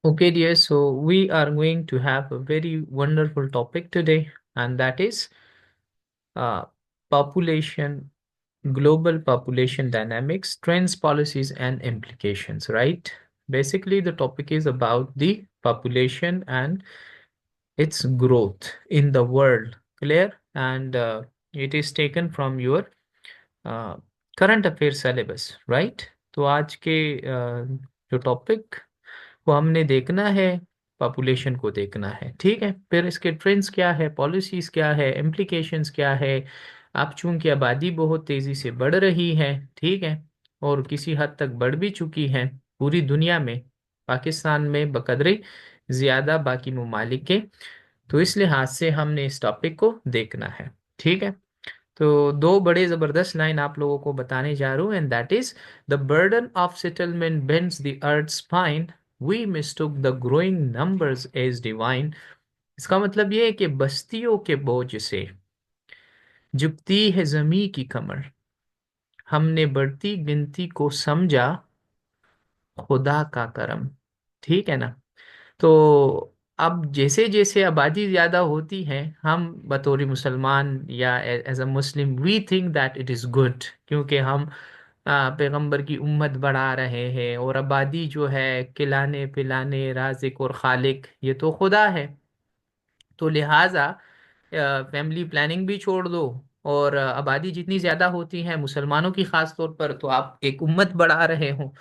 Okay, dear. So we are going to have a very wonderful topic today, and that is uh, population, global population dynamics, trends, policies, and implications, right? Basically, the topic is about the population and its growth in the world. Clear? And it is taken from your uh, current affairs syllabus, right? तो आज के जो topic वो हमने देखना है, population को देखना है। ठीक है, फिर इसके ट्रेंड्स क्या है, पॉलिसीज क्या है, इम्प्लीकेशंस क्या है। अब चूंकि आबादी बहुत तेजी से बढ़ रही है, ठीक है, और किसी हद तक बढ़ भी चुकी है पूरी दुनिया में, पाकिस्तान में बकदरे ज्यादा बाकी ममालिक के, तो इस लिहाज से हमने इस टॉपिक को देखना है। ठीक है, तो दो बड़े जबरदस्त लाइन आप लोगों को बताने जा रहा हूं, and that is the burden of settlement bends the earth spine, we mistook the growing numbers as divine. इसका मतलब ये है कि बस्तियों के बोझ से झुकती है जमी की कमर, हमने बढ़ती गिनती को समझा खुदा का करम। ठीक है ना। तो अब जैसे जैसे आबादी ज्यादा होती है, हम बतौर मुसलमान या as a Muslim we think that it is good, क्योंकि हम पैगंबर की उम्मत बढ़ा रहे हैं, और आबादी जो है खिलाने पिलाने राज़िक और खालिक ये तो खुदा है। तो लिहाजा फैमिली प्लानिंग भी छोड़ दो, और आबादी जितनी ज्यादा होती है मुसलमानों की खास तौर पर, तो आप एक उम्मत बढ़ा रहे हो।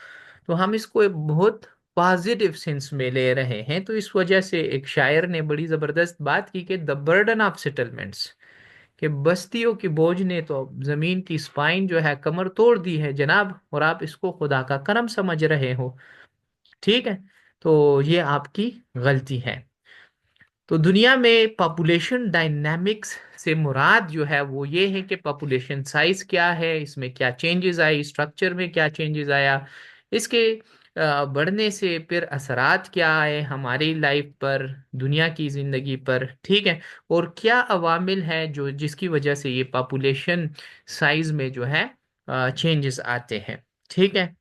तो हम इसको एक बहुत पॉजिटिव सेंस में ले रहे हैं। तो इस वजह से एक शायर ने बड़ी जबरदस्त बात की कि द बर्डन ऑफ सेटलमेंट्स, कि बस्तियों के बोझ ने तो जमीन की स्पाइन जो है कमर तोड़ दी है जनाब, और आप इसको खुदा का करम समझ रहे हो। ठीक है, तो ये आपकी गलती है। तो दुनिया में पॉपुलेशन डायनामिक्स से मुराद जो है वो ये है कि पॉपुलेशन साइज क्या है, इसमें क्या चेंजेस आई, स्ट्रक्चर में क्या चेंजेस आया, इसके बढ़ने से फिर असरात क्या आए हमारी लाइफ पर, दुनिया की जिंदगी पर। ठीक है, और क्या अवामिल है जो जिसकी वजह से ये पॉपुलेशन साइज में जो है चेंजेस आते हैं। ठीक है,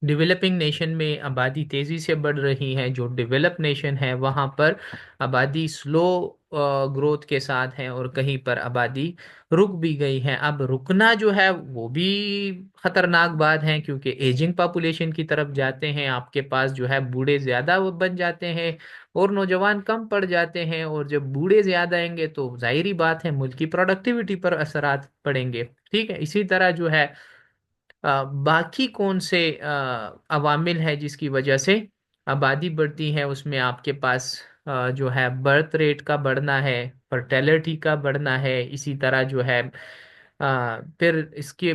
डेवलपिंग नेशन में आबादी तेजी से बढ़ रही है, जो डेवलप नेशन है वहां पर आबादी स्लो ग्रोथ के साथ है, और कहीं पर आबादी रुक भी गई है। अब रुकना जो है वो भी खतरनाक बात है, क्योंकि एजिंग पॉपुलेशन की तरफ जाते हैं, आपके पास जो है बूढ़े ज्यादा वो बन जाते हैं और नौजवान कम पड़ जाते हैं, और जब बूढ़े ज्यादा आएंगे तो जाहिर बात है मुल्क की प्रोडक्टिविटी पर असरात पड़ेंगे। ठीक है, इसी तरह जो है बाकी कौन से अवामिल है जिसकी वजह से आबादी बढ़ती है, उसमें आपके पास जो है बर्थ रेट का बढ़ना है, फर्टेलिटी का बढ़ना है, इसी तरह जो है फिर इसके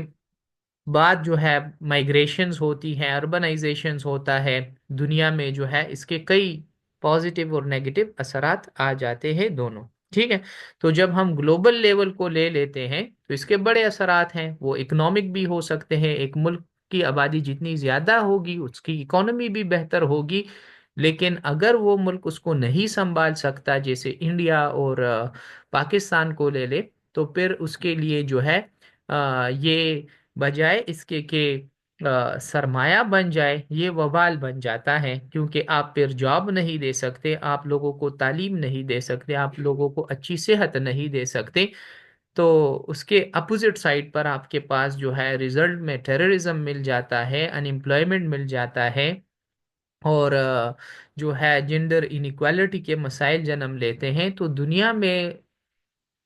बाद जो है माइग्रेशंस होती हैं, अर्बनाइजेशंस होता है। दुनिया में जो है इसके कई पॉजिटिव और नेगेटिव असरात आ जाते हैं दोनों। ठीक है, तो जब हम ग्लोबल लेवल को ले लेते हैं तो इसके बड़े असरात हैं, वो इकोनॉमिक भी हो सकते हैं। एक मुल्क की आबादी जितनी ज्यादा होगी उसकी इकोनॉमी भी बेहतर होगी, लेकिन अगर वो मुल्क उसको नहीं संभाल सकता, जैसे इंडिया और पाकिस्तान को ले ले, तो फिर उसके लिए जो है ये बजाय इसके कि सरमाया बन जाए, ये वबाल बन जाता है, क्योंकि आप फिर जॉब नहीं दे सकते, आप लोगों को तालीम नहीं दे सकते, आप लोगों को अच्छी सेहत नहीं दे सकते। तो उसके अपोजिट साइड पर आपके पास जो है रिजल्ट में टेररिज्म मिल जाता है, अनएम्प्लॉयमेंट मिल जाता है, और जो है जेंडर इनइक्वालिटी के मसाइल जन्म लेते हैं। तो दुनिया में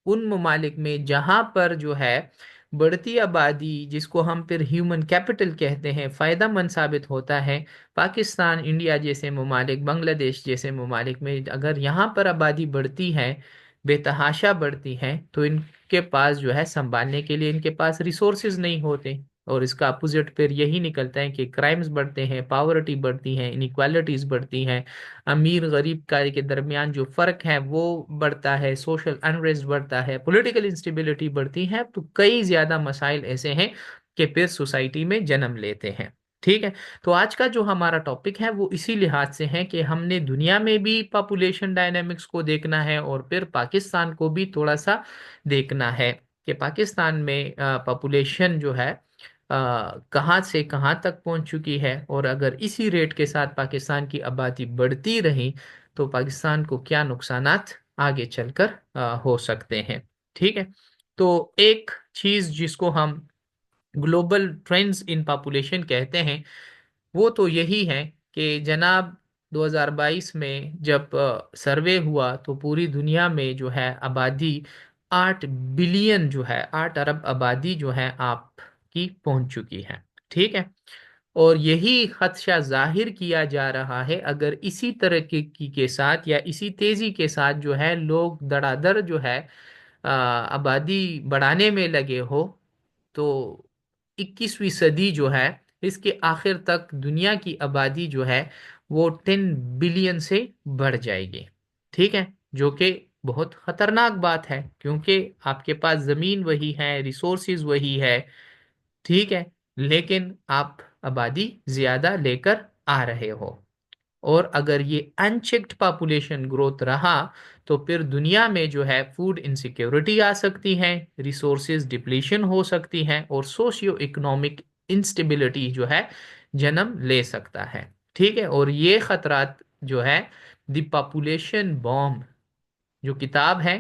उन ममालिक में जहां पर जो है बढ़ती आबादी, जिसको हम फिर ह्यूमन कैपिटल कहते हैं, फायदा मंद साबित होता है, पाकिस्तान, इंडिया जैसे ममालिक, बांग्लादेश जैसे ममालिक में अगर यहाँ पर आबादी बढ़ती है, बेतहाशा बढ़ती है, तो इनके पास जो है संभालने के लिए इनके पास रिसोर्सेज नहीं होते, और इसका अपोजिट फिर यही निकलता है कि क्राइम्स बढ़ते हैं, पावर्टी बढ़ती है, इनइक्वालिटीज बढ़ती हैं, अमीर गरीब का के दरमियान जो फर्क है वो बढ़ता है, सोशल अनरेस्ट बढ़ता है, पॉलिटिकल इंस्टेबिलिटी बढ़ती है। तो कई ज्यादा मसाइल ऐसे हैं कि फिर सोसाइटी में जन्म लेते हैं। ठीक है, तो आज का जो हमारा टॉपिक है वो इसी लिहाज से है कि हमने दुनिया में भी पॉपुलेशन डायनामिक्स को देखना है, और फिर पाकिस्तान को भी थोड़ा सा देखना है कि पाकिस्तान में पॉपुलेशन जो है कहाँ से कहाँ तक पहुंच चुकी है, और अगर इसी रेट के साथ पाकिस्तान की आबादी बढ़ती रही तो पाकिस्तान को क्या नुकसानात आगे चलकर हो सकते हैं। ठीक है। तो एक चीज जिसको हम ग्लोबल ट्रेंड्स इन पॉपुलेशन कहते हैं, वो तो यही है कि जनाब 2022 में जब सर्वे हुआ तो पूरी दुनिया में जो है आबादी 8 बिलियन जो है, 8 अरब आबादी जो है आपकी पहुंच चुकी है। ठीक है। और यही खदशा जाहिर किया जा रहा है, अगर इसी तरह के साथ या इसी तेजी के साथ जो है लोग धड़ाधड़ जो है आबादी बढ़ाने में लगे हो, तो 21वीं सदी जो है इसके आखिर तक दुनिया की आबादी जो है वो 10 बिलियन से बढ़ जाएगी। ठीक है। जो कि बहुत खतरनाक बात है, क्योंकि आपके पास जमीन वही है, रिसोर्सेज वही है। ठीक है। लेकिन आप आबादी ज्यादा लेकर आ रहे हो, और अगर ये अनचेक्ड पॉपुलेशन ग्रोथ रहा तो फिर दुनिया में जो है फूड इनसिक्योरिटी आ सकती है, रिसोर्सेज डिप्लीशन हो सकती है, और सोशियो इकोनॉमिक इंस्टेबिलिटी जो है जन्म ले सकता है। ठीक है। और ये खतरात जो है द पॉपुलेशन बॉम्ब जो किताब है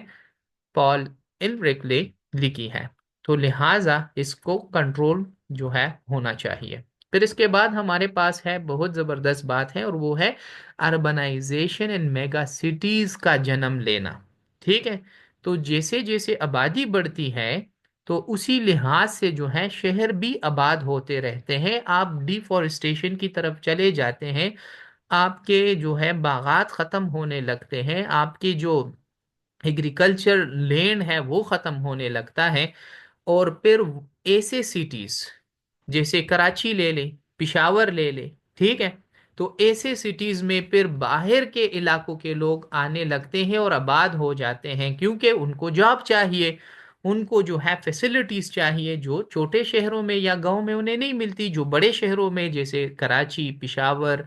पॉल इलरिक ने लिखी है, तो लिहाजा इसको कंट्रोल जो है होना चाहिए। फिर इसके बाद हमारे पास है बहुत जबरदस्त बात है, और वो है अर्बनाइजेशन इन मेगा सिटीज का जन्म लेना। ठीक है। तो जैसे जैसे आबादी बढ़ती है तो उसी लिहाज से जो है शहर भी आबाद होते रहते हैं। आप डिफोरेस्टेशन की तरफ चले जाते हैं, आपके जो है बागात खत्म होने लगते हैं, आपकी जो एग्रीकल्चर लैंड है वो खत्म होने लगता है। और फिर ऐसे सिटीज जैसे कराची ले ले, पिशावर ले ले। ठीक है। तो ऐसे सिटीज में फिर बाहर के इलाकों के लोग आने लगते हैं और आबाद हो जाते हैं, क्योंकि उनको जॉब चाहिए, उनको जो है फैसिलिटीज चाहिए जो छोटे शहरों में या गांव में उन्हें नहीं मिलती, जो बड़े शहरों में जैसे कराची, पिशावर,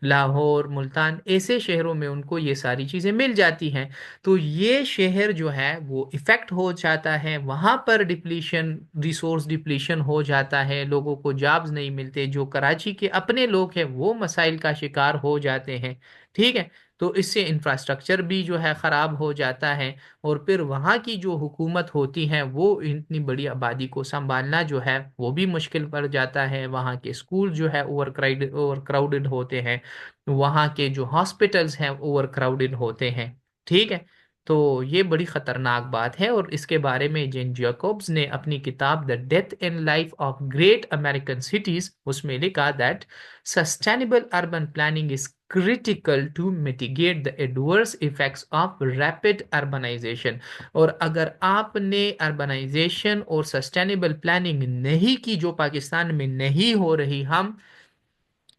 लाहौर, मुल्तान, ऐसे शहरों में उनको ये सारी चीजें मिल जाती हैं। तो ये शहर जो है वो इफेक्ट हो जाता है, वहां पर डिप्लीशन, रिसोर्स डिप्लीशन हो जाता है, लोगों को जॉब्स नहीं मिलते, जो कराची के अपने लोग हैं वो मसाइल का शिकार हो जाते हैं। ठीक है। तो इससे इंफ्रास्ट्रक्चर भी जो है ख़राब हो जाता है, और फिर वहाँ की जो हुकूमत होती है वो इतनी बड़ी आबादी को संभालना जो है वो भी मुश्किल पड़ जाता है। वहाँ के स्कूल जो है ओवर क्राउडेड होते हैं, वहाँ के जो हॉस्पिटल्स हैं ओवर क्राउडेड होते हैं। ठीक है। तो ये बड़ी खतरनाक बात है, और इसके बारे में जेन जैकब्स ने अपनी किताब the death and life of great American cities उसमें लिखा that sustainable urban planning is critical to mitigate the adverse effects of rapid urbanization। और अगर आपने अर्बनाइजेशन और सस्टेनेबल प्लानिंग नहीं की, जो पाकिस्तान में नहीं हो रही, हम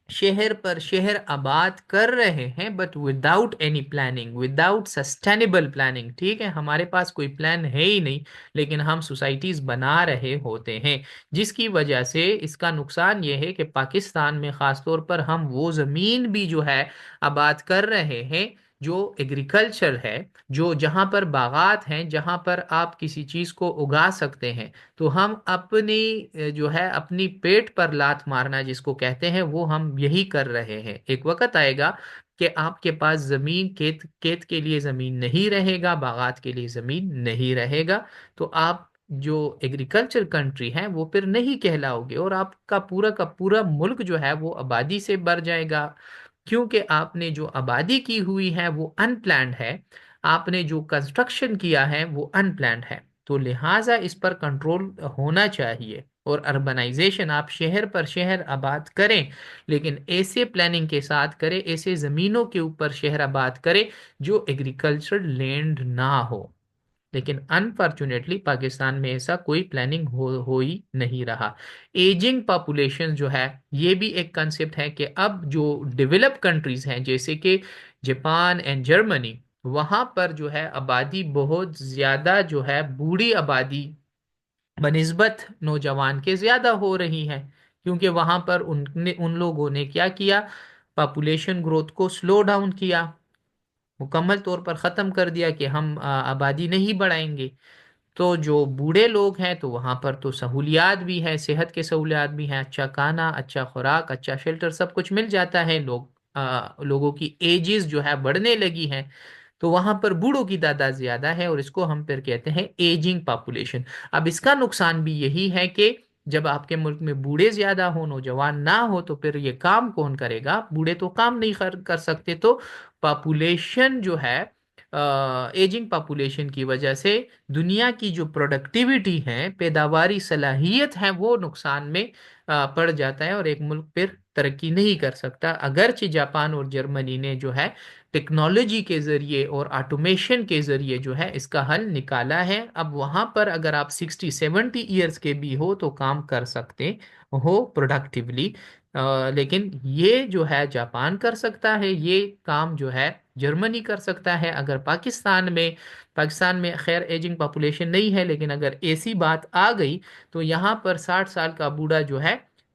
शहर पर शहर आबाद कर रहे हैं but without any planning, without sustainable planning. ठीक है। हमारे पास कोई प्लान है ही नहीं, लेकिन हम सोसाइटीज बना रहे होते हैं, जिसकी वजह से इसका नुकसान ये है कि पाकिस्तान में खासतौर पर हम वो जमीन भी जो है आबाद कर रहे हैं जो एग्रीकल्चर है, जो जहाँ पर बागात हैं, जहाँ पर आप किसी चीज को उगा सकते हैं, तो हम अपनी जो है अपनी पेट पर लात मारना जिसको कहते हैं वो हम यही कर रहे हैं। एक वक्त आएगा कि आपके पास जमीन, खेत खेत के लिए जमीन नहीं रहेगा, बागात के लिए जमीन नहीं रहेगा, तो आप जो एग्रीकल्चर कंट्री है वो फिर नहीं कहलाओगे, और आपका पूरा का पूरा मुल्क जो है वो आबादी से भर जाएगा, क्योंकि आपने जो आबादी की हुई है वो अनप्लैंड है, आपने जो कंस्ट्रक्शन किया है वो अनप्लैंड है। तो लिहाजा इस पर कंट्रोल होना चाहिए, और अर्बनाइजेशन आप शहर पर शहर आबाद करें, लेकिन ऐसे प्लानिंग के साथ करें, ऐसे जमीनों के ऊपर शहर आबाद करें जो एग्रीकल्चर लैंड ना हो। लेकिन अनफॉर्चुनेटली पाकिस्तान में ऐसा कोई प्लानिंग हो ही नहीं रहा। एजिंग पॉपुलेशन जो है ये भी एक कंसेप्ट है कि अब जो डेवलप कंट्रीज हैं जैसे कि जापान एंड जर्मनी, वहां पर जो है आबादी बहुत ज्यादा जो है बूढ़ी आबादी बनिस्बत नौजवान के ज्यादा हो रही है, क्योंकि वहां पर उनने उन लोगों ने क्या किया, पॉपुलेशन ग्रोथ को स्लो डाउन किया, मुकम्मल तौर पर ख़त्म कर दिया कि हम आबादी नहीं बढ़ाएंगे। तो जो बूढ़े लोग हैं तो वहां पर तो सहूलियात भी है, सेहत के सहूलियात भी हैं, अच्छा खाना, अच्छा खुराक, अच्छा शेल्टर, सब कुछ मिल जाता है। लोगों की एजेस जो है बढ़ने लगी हैं, तो वहां पर बूढ़ों की तादाद ज्यादा है और इसको हम फिर कहते हैं एजिंग पॉपुलेशन। अब इसका नुकसान भी यही है कि जब आपके मुल्क में बूढ़े ज्यादा हो, नौजवान ना हो, तो फिर ये काम कौन करेगा? बूढ़े तो काम नहीं कर सकते। तो पॉपुलेशन जो है, एजिंग पॉपुलेशन की वजह से दुनिया की जो प्रोडक्टिविटी है, पैदावारी सलाहियत है, वो नुकसान में पड़ जाता है और एक मुल्क फिर तरक्की नहीं कर सकता। अगरचे जापान और जर्मनी ने जो है टेक्नोलॉजी के जरिए और ऑटोमेशन के जरिए जो है इसका हल निकाला है। अब वहां पर अगर आप 60-70 ईयर्स के भी हो तो काम कर सकते हो प्रोडक्टिवली। लेकिन ये जो है जापान कर सकता है, ये काम जो है जर्मनी कर सकता है। अगर पाकिस्तान में खैर एजिंग पॉपुलेशन नहीं है, लेकिन अगर ऐसी बात आ गई तो यहाँ पर 60 साल का बूढ़ा जो है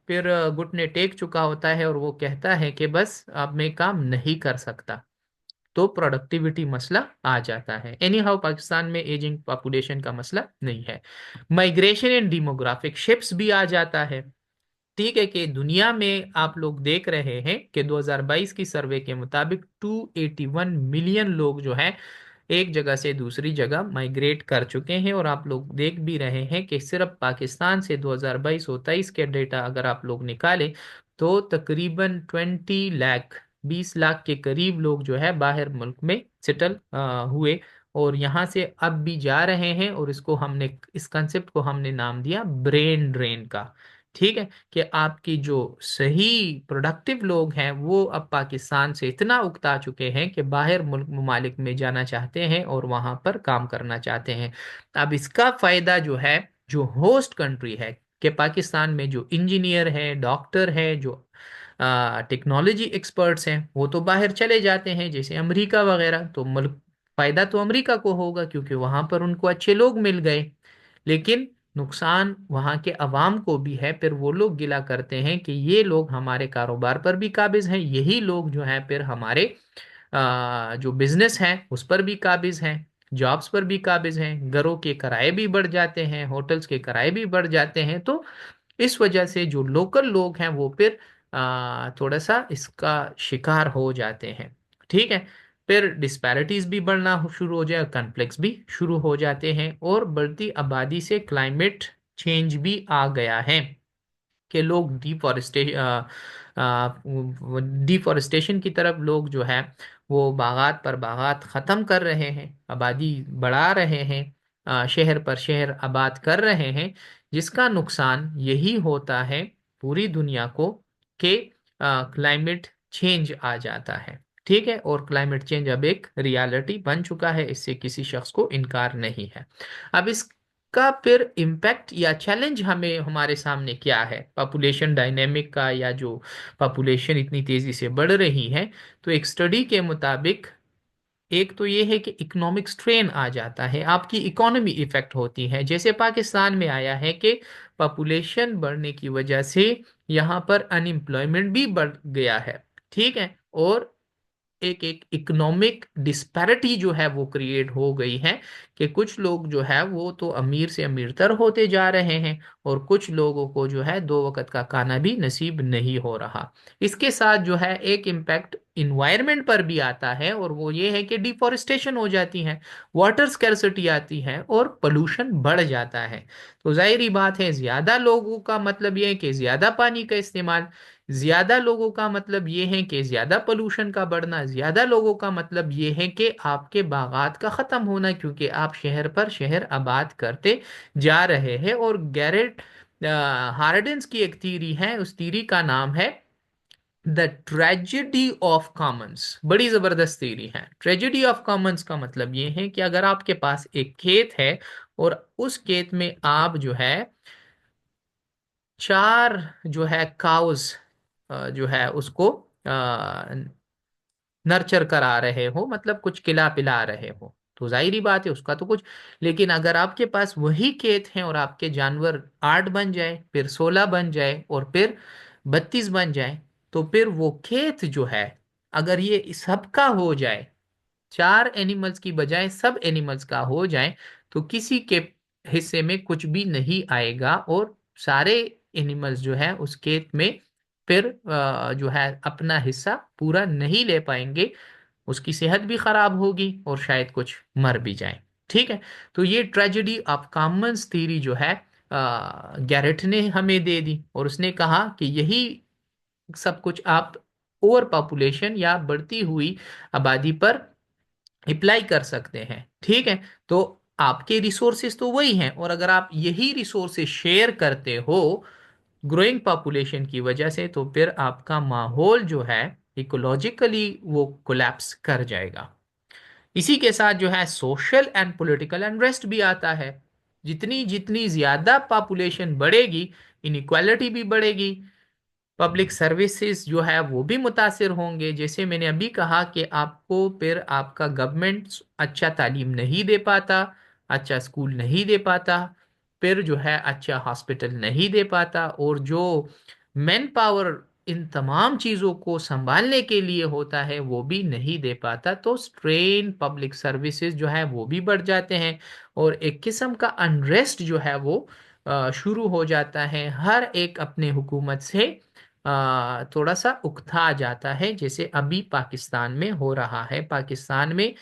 फिर घुटने टेक चुका होता है और वो कहता है कि बस अब मैं काम नहीं कर सकता। तो प्रोडक्टिविटी मसला आ जाता है। एनी हाउ पाकिस्तान में एजिंग पॉपुलेशन का मसला नहीं है। माइग्रेशन एंड डिमोग्राफिक शिफ्ट्स भी आ जाता है। ठीक है कि दुनिया में आप लोग देख रहे हैं कि 2022 की सर्वे के मुताबिक 281 मिलियन लोग जो हैं एक जगह से दूसरी जगह माइग्रेट कर चुके हैं। और आप लोग देख भी रहे हैं कि सिर्फ पाकिस्तान से 2022 और 23 के डेटा अगर आप लोग निकालें तो तकरीबन 20 लाख, 20 लाख के करीब लोग जो है बाहर मुल्क में सेटल हुए और यहाँ से अब भी जा रहे हैं। और इस कंसेप्ट को हमने नाम दिया ब्रेन ड्रेन का। ठीक है कि आपकी जो सही प्रोडक्टिव लोग हैं वो अब पाकिस्तान से इतना उकता चुके हैं कि बाहर मुल्क ममालिक में जाना चाहते हैं और वहां पर काम करना चाहते हैं। अब इसका फायदा जो है, जो होस्ट कंट्री है, कि पाकिस्तान में जो इंजीनियर है, डॉक्टर है, जो टेक्नोलॉजी एक्सपर्ट्स हैं, वो तो बाहर चले जाते हैं जैसे अमेरिका वगैरह। तो मुल्क फायदा तो अमेरिका को होगा क्योंकि वहां पर उनको अच्छे लोग मिल गए। लेकिन नुकसान वहां के अवाम को भी है। फिर वो लोग गिला करते हैं कि ये लोग हमारे कारोबार पर भी काबिज हैं, यही लोग जो हैं फिर हमारे जो बिजनेस हैं उस पर भी काबिज हैं, जॉब्स पर भी काबिज हैं, घरों के किराए भी बढ़ जाते हैं, होटल्स के किराए भी बढ़ जाते हैं। तो इस वजह से जो लोकल लोग हैं वो फिर थोड़ा सा इसका शिकार हो जाते हैं। ठीक है, फिर डिस्पैरिटीज भी बढ़ना शुरू हो जाए, कॉन्फ्लिक्ट्स भी शुरू हो जाते हैं और बढ़ती आबादी से क्लाइमेट चेंज भी आ गया है कि लोग डिफॉरेस्टेशन की तरफ लोग जो है वो बागात पर बागात खत्म कर रहे हैं, आबादी बढ़ा रहे हैं, शहर पर शहर आबाद कर रहे हैं। जिसका नुकसान यही होता है पूरी दुनिया को कि क्लाइमेट चेंज आ जाता है। ठीक है, और क्लाइमेट चेंज अब एक रियलिटी बन चुका है, इससे किसी शख्स को इनकार नहीं है। अब इस का फिर इम्पैक्ट या चैलेंज हमें हमारे सामने क्या है पॉपुलेशन डायनेमिक का, या जो पॉपुलेशन इतनी तेजी से बढ़ रही है? तो एक स्टडी के मुताबिक एक तो ये है कि इकोनॉमिक स्ट्रेन आ जाता है, आपकी इकोनॉमी इफेक्ट होती है। जैसे पाकिस्तान में आया है कि पॉपुलेशन बढ़ने की वजह से यहाँ पर अनएम्प्लॉयमेंट भी बढ़ गया है। ठीक है, और एक एक इकोनॉमिक डिस्पैरिटी जो है वो क्रिएट हो गई है कि कुछ लोग जो है वो तो अमीर से अमीरतर होते जा रहे हैं और कुछ लोगों को जो है दो वक्त का खाना भी नसीब नहीं हो रहा। इसके साथ जो है एक इम्पैक्ट इन्वायरमेंट पर भी आता है और वो ये है कि डिफॉरेस्टेशन हो जाती है, वाटर स्कैर्सिटी आती है और पोल्यूशन बढ़ जाता है। तो जाहिर बात है ज्यादा लोगों का मतलब ये है कि ज्यादा पानी का इस्तेमाल, ज्यादा लोगों का मतलब ये है कि ज्यादा पोल्यूशन का बढ़ना, ज्यादा लोगों का मतलब ये है कि आपके बागात का खत्म होना, क्योंकि आप शहर पर शहर आबाद करते जा रहे हैं। और गैरेट हार्डेंस की एक थीरी है, उस थीरी का नाम है द ट्रेजेडी ऑफ कॉमन्स। बड़ी जबरदस्त थीरी है। ट्रेजेडी ऑफ कॉमन्स का मतलब ये है कि अगर आपके पास एक खेत है और उस खेत में आप जो है चार जो है काउस जो है उसको नर्चर करा रहे हो, मतलब कुछ खिला पिला रहे हो, तो जाहिर बात है उसका तो कुछ। लेकिन अगर आपके पास वही खेत है और आपके जानवर 8 बन जाए, फिर 16 बन जाए और फिर 32 बन जाए, तो फिर वो खेत जो है अगर ये सबका हो जाए, 4 एनिमल्स की बजाय सब एनिमल्स का हो जाए, तो किसी के हिस्से में कुछ भी नहीं आएगा और सारे एनिमल्स जो है उस खेत में फिर जो है अपना हिस्सा पूरा नहीं ले पाएंगे। उसकी सेहत भी खराब होगी और शायद कुछ मर भी जाए। ठीक है। तो ये ट्रेजेडी ऑफ कॉमन्स थ्योरी जो है गैरेट ने हमें दे दी और उसने कहा कि यही सब कुछ आप ओवर पॉपुलेशन या बढ़ती हुई आबादी पर अप्लाई कर सकते हैं। ठीक है। तो आपके रिसोर्सेज तो वही हैं और अगर आप यही रिसोर्सेज शेयर करते हो ग्रोइंग पॉपुलेशन की वजह से तो फिर आपका माहौल जो है इकोलॉजिकली वो कोलैप्स कर जाएगा। इसी के साथ जो है सोशल एंड पॉलिटिकल अनरेस्ट भी आता है। जितनी जितनी ज्यादा पॉपुलेशन बढ़ेगी इनइक्वालिटी भी बढ़ेगी। पब्लिक सर्विसेज जो है वो भी मुतासिर होंगे। जैसे मैंने अभी कहा कि आपको फिर आपका गवर्नमेंट अच्छा तालीम नहीं दे पाता, अच्छा स्कूल नहीं दे पाता, फिर जो है अच्छा हॉस्पिटल नहीं दे पाता और जो मैन पावर इन तमाम चीज़ों को संभालने के लिए होता है वो भी नहीं दे पाता। तो स्ट्रेन पब्लिक सर्विसेज जो है वो भी बढ़ जाते हैं और एक किस्म का अनरेस्ट जो है वो शुरू हो जाता है। हर एक अपने हुकूमत से थोड़ा सा उकता जाता है जैसे अभी पाकिस्तान में हो रहा है। पाकिस्तान में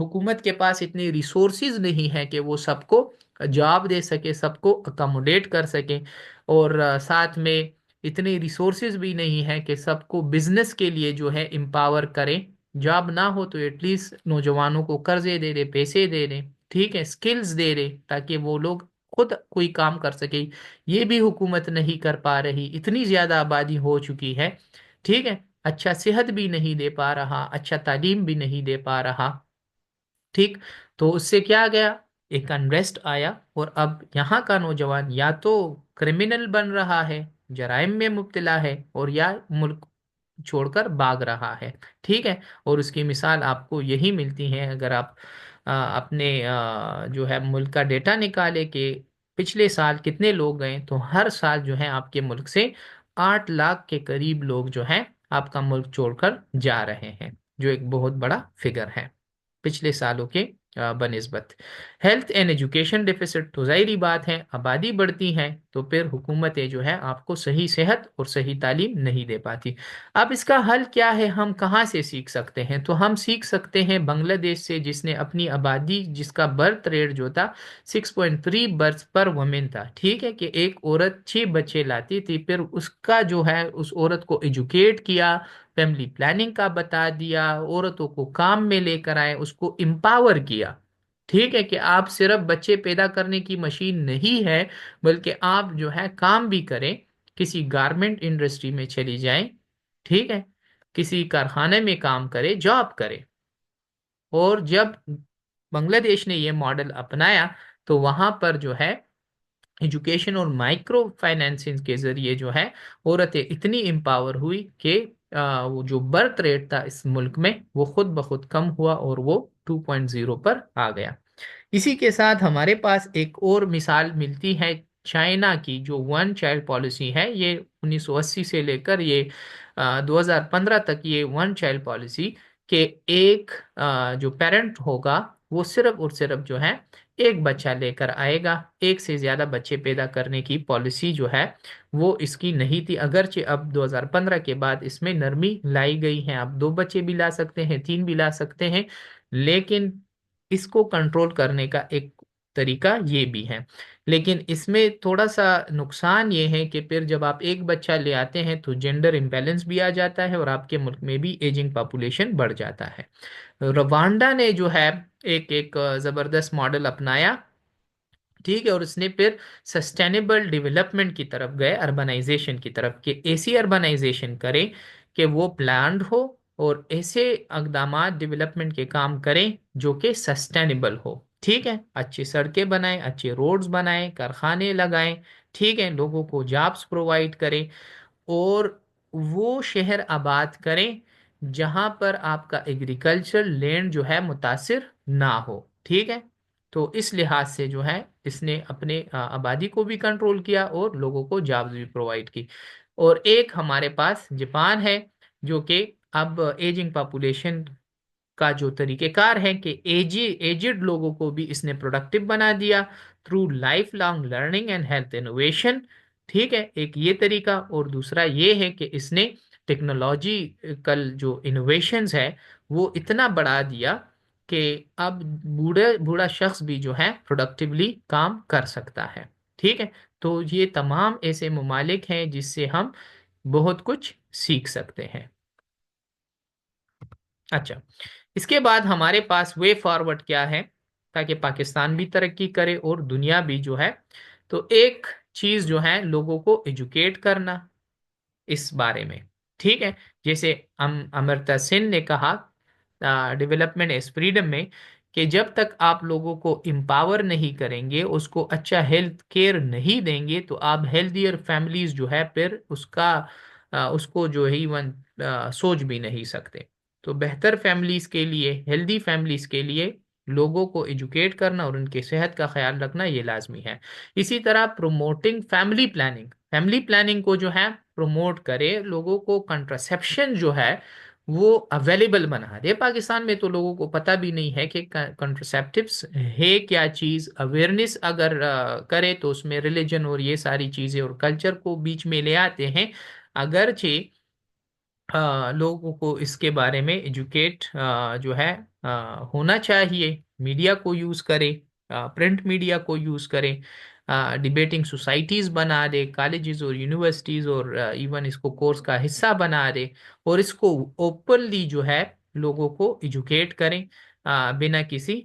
हुकूमत के पास इतने रिसोर्सेज नहीं है कि वो सबको जॉब दे सके, सबको अकोमोडेट कर सके और साथ में इतने रिसोर्सेज भी नहीं है कि सबको बिजनेस के लिए जो है एम्पावर करें। जॉब ना हो तो एटलीस्ट नौजवानों को कर्जे दे दे, पैसे दे दे, ठीक है, स्किल्स दे दे ताकि वो लोग खुद कोई काम कर सके। ये भी हुकूमत नहीं कर पा रही। इतनी ज्यादा आबादी हो चुकी है। ठीक है। अच्छा सेहत भी नहीं दे पा रहा, अच्छा तालीम भी नहीं दे पा रहा। ठीक। तो उससे क्या गया, एक अनरेस्ट आया और अब यहाँ का नौजवान या तो क्रिमिनल बन रहा है, जराइम में मुब्तला है और या मुल्क छोड़कर भाग रहा है। ठीक है। और उसकी मिसाल आपको यही मिलती है अगर आप अपने जो है मुल्क का डेटा निकाले कि पिछले साल कितने लोग गए तो हर साल जो है आपके मुल्क से 8 लाख के करीब लोग जो हैं आपका मुल्क छोड़कर जा रहे हैं, जो एक बहुत बड़ा फिगर है पिछले सालों के बनिस्बत। हेल्थ एंड एजुकेशन डिफिसिट तो जाहिर बात है, आबादी बढ़ती है तो फिर हुकूमतें जो है आपको सही सेहत और सही तालीम नहीं दे पाती। अब इसका हल क्या है, हम कहाँ से सीख सकते हैं? तो हम सीख सकते हैं बांग्लादेश से, जिसने अपनी आबादी, जिसका बर्थ रेट जो था 6.3 बर्थ पर वुमेन था। ठीक है, कि एक औरत 6 बच्चे लाती थी, फिर उसका जो है उस औरत को एजुकेट किया, फैमिली प्लानिंग का बता दिया, औरतों को काम में लेकर आए, उसको एम्पावर किया। ठीक है, कि आप सिर्फ बच्चे पैदा करने की मशीन नहीं है बल्कि आप जो है काम भी करें, किसी गारमेंट इंडस्ट्री में चली जाएं। ठीक है, किसी कारखाने में काम करे, जॉब करे। और जब बांग्लादेश ने ये मॉडल अपनाया तो वहां पर जो है एजुकेशन और माइक्रो फाइनेंसिंग के जरिए जो है औरतें इतनी एम्पावर हुई कि वो जो बर्थ रेट था इस मुल्क में वो खुद ब खुद कम हुआ और वो 2.0 पर आ गया। इसी के साथ हमारे पास एक और मिसाल मिलती है चाइना की, जो वन चाइल्ड पॉलिसी है। ये 1980 से लेकर ये 2015 तक ये वन चाइल्ड पॉलिसी के एक जो पेरेंट होगा वो सिर्फ और सिर्फ जो है एक बच्चा लेकर आएगा। एक से ज्यादा बच्चे पैदा करने की पॉलिसी जो है वो इसकी नहीं थी। अगरचे अब 2015 के बाद इसमें नरमी लाई गई है, आप 2 बच्चे भी ला सकते हैं, 3 भी ला सकते हैं, लेकिन इसको कंट्रोल करने का एक तरीका ये भी है। लेकिन इसमें थोड़ा सा नुकसान ये है कि फिर जब आप एक बच्चा ले आते हैं तो जेंडर इम्बैलेंस भी आ जाता है और आपके मुल्क में भी एजिंग पॉपुलेशन बढ़ जाता है। रवांडा ने जो है एक एक जबरदस्त मॉडल अपनाया। ठीक है, और उसने फिर सस्टेनेबल डेवलपमेंट की तरफ गए, अर्बनाइजेशन की तरफ, कि ऐसी अर्बनाइजेशन करें कि वो प्लान्ड हो और ऐसे इकदामात डेवलपमेंट के काम करें जो कि सस्टेनेबल हो। ठीक है, अच्छी सड़कें बनाएं, अच्छे रोड्स बनाएं, कारखाने लगाएं, ठीक है, लोगों को जॉब्स प्रोवाइड करें और वो शहर आबाद करें जहां पर आपका एग्रीकल्चर लैंड जो है मुतासिर ना हो। ठीक है। तो इस लिहाज से जो है इसने अपने आबादी को भी कंट्रोल किया और लोगों को जॉब्स भी प्रोवाइड की। और एक हमारे पास जापान है जो कि अब एजिंग पॉपुलेशन का जो तरीकेकार है कि एजेड लोगों को भी इसने प्रोडक्टिव बना दिया through life long learning and health innovation. ठीक है, एक ये तरीका, और दूसरा ये है कि इसने टेक्नोलॉजिकल जो इनोवेशंस है वो इतना बढ़ा दिया कि अब बूढ़े बूढ़ा शख्स भी जो है प्रोडक्टिवली काम कर सकता है। ठीक है, तो ये तमाम ऐसे ममालिक हैं जिससे हम बहुत कुछ सीख सकते हैं। अच्छा, इसके बाद हमारे पास वे फॉरवर्ड क्या है ताकि पाकिस्तान भी तरक्की करे और दुनिया भी जो है। तो एक चीज जो है लोगों को एजुकेट करना इस बारे में। ठीक है, जैसे अमर्त्य सेन ने कहा डेवलपमेंट एज फ्रीडम में, कि जब तक आप लोगों को एम्पावर नहीं करेंगे, उसको अच्छा हेल्थ केयर नहीं देंगे, तो आप हेल्थियर फैमिलीज जो है फिर उसको जो है इवन सोच भी नहीं सकते। तो बेहतर फैमिलीज के लिए, हेल्दी फैमिलीज के लिए लोगों को एजुकेट करना और उनके सेहत का ख्याल रखना ये लाजमी है। इसी तरह प्रोमोटिंग फैमिली प्लानिंग को जो है प्रमोट करे, लोगों को कंट्रासेप्शन जो है वो अवेलेबल बना दे। पाकिस्तान में तो लोगों को पता भी नहीं है कि कंट्रासेप्टिव्स है क्या चीज। अवेयरनेस अगर करे तो उसमें रिलीजन और ये सारी चीजें और कल्चर को बीच में ले आते हैं। अगरचे लोगों को इसके बारे में एजुकेट जो है होना चाहिए। मीडिया को यूज करे, प्रिंट मीडिया को यूज करे, डिबेटिंग सोसाइटीज बना दे, कॉलेजेस और यूनिवर्सिटीज, और इवन इसको कोर्स का हिस्सा बना दे, और इसको ओपनली जो है लोगों को एजुकेट करें बिना किसी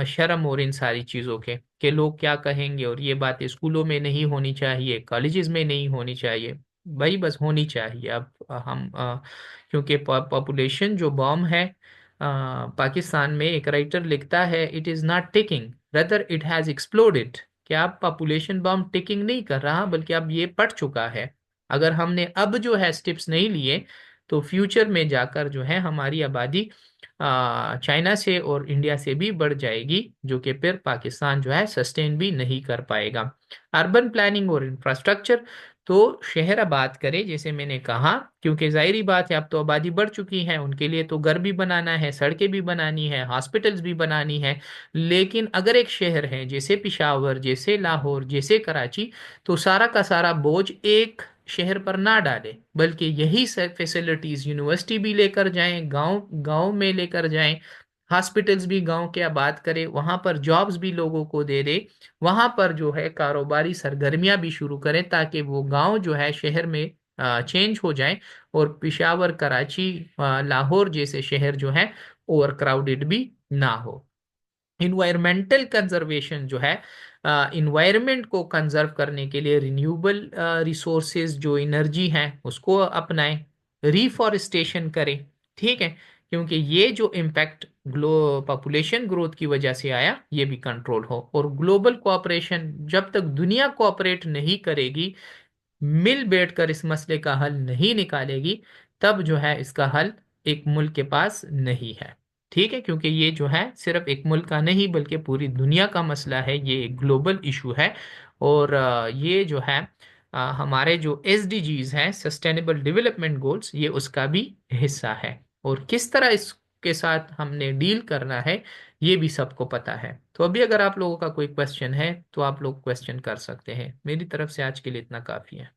शर्म और इन सारी चीज़ों के कि लोग क्या कहेंगे। और ये बातें स्कूलों में नहीं होनी चाहिए, कॉलेजेस में नहीं होनी चाहिए, भाई बस होनी चाहिए। अब हम क्योंकि पॉपुलेशन जो बॉम्ब है पाकिस्तान में, एक राइटर लिखता है, it is not ticking rather it has exploded. कि अब पॉपुलेशन बॉम्ब टिकिंग नहीं कर रहा, बल्कि अब ये पड़ चुका है। अगर हमने अब जो है स्टेप्स नहीं लिए, तो फ्यूचर में जाकर जो है हमारी आबादी चाइना से और इंडिया से भी बढ़ जाएगी, जो कि फिर पाकिस्तान जो है सस्टेन भी नहीं कर पाएगा। अर्बन प्लानिंग और इंफ्रास्ट्रक्चर, तो शहर आबाद करे जैसे मैंने कहा, क्योंकि जाहिर बात है अब तो आबादी बढ़ चुकी है, उनके लिए तो घर भी बनाना है, सड़कें भी बनानी है, हॉस्पिटल्स भी बनानी है। लेकिन अगर एक शहर है जैसे पिशावर, जैसे लाहौर, जैसे कराची, तो सारा का सारा बोझ एक शहर पर ना डाले, बल्कि यही फैसिलिटीज यूनिवर्सिटी भी लेकर जाएं, गांव गांव में लेकर जाएं, हॉस्पिटल्स भी गांव के आबाद करे, वहां पर जॉब्स भी लोगों को दे दे, वहां पर जो है कारोबारी सरगर्मियां भी शुरू करें, ताकि वो गांव जो है शहर में चेंज हो जाए, और पिशावर, कराची, लाहौर जैसे शहर जो है ओवर क्राउडेड भी ना हो। इन्वायरमेंटल कंजर्वेशन जो है, इन्वायरमेंट को कंजर्व करने के लिए रिन्यूएबल रिसोर्सेज जो एनर्जी है उसको अपनाएं, रिफॉरेस्टेशन करें। ठीक है, क्योंकि ये जो इम्पैक्ट पॉपुलेशन ग्रोथ की वजह से आया ये भी कंट्रोल हो। और ग्लोबल कोऑपरेशन, जब तक दुनिया कोऑपरेट नहीं करेगी, मिल बैठकर इस मसले का हल नहीं निकालेगी, तब जो है इसका हल एक मुल्क के पास नहीं है। ठीक है, क्योंकि ये जो है सिर्फ एक मुल्क का नहीं बल्कि पूरी दुनिया का मसला है, ये एक ग्लोबल इशू है। और ये जो है हमारे जो एसडीजीज हैं, सस्टेनेबल डेवलपमेंट गोल्स, ये उसका भी हिस्सा है। और किस तरह इसके साथ हमने डील करना है ये भी सबको पता है। तो अभी अगर आप लोगों का कोई क्वेश्चन है तो आप लोग क्वेश्चन कर सकते हैं। मेरी तरफ से आज के लिए इतना काफ़ी है।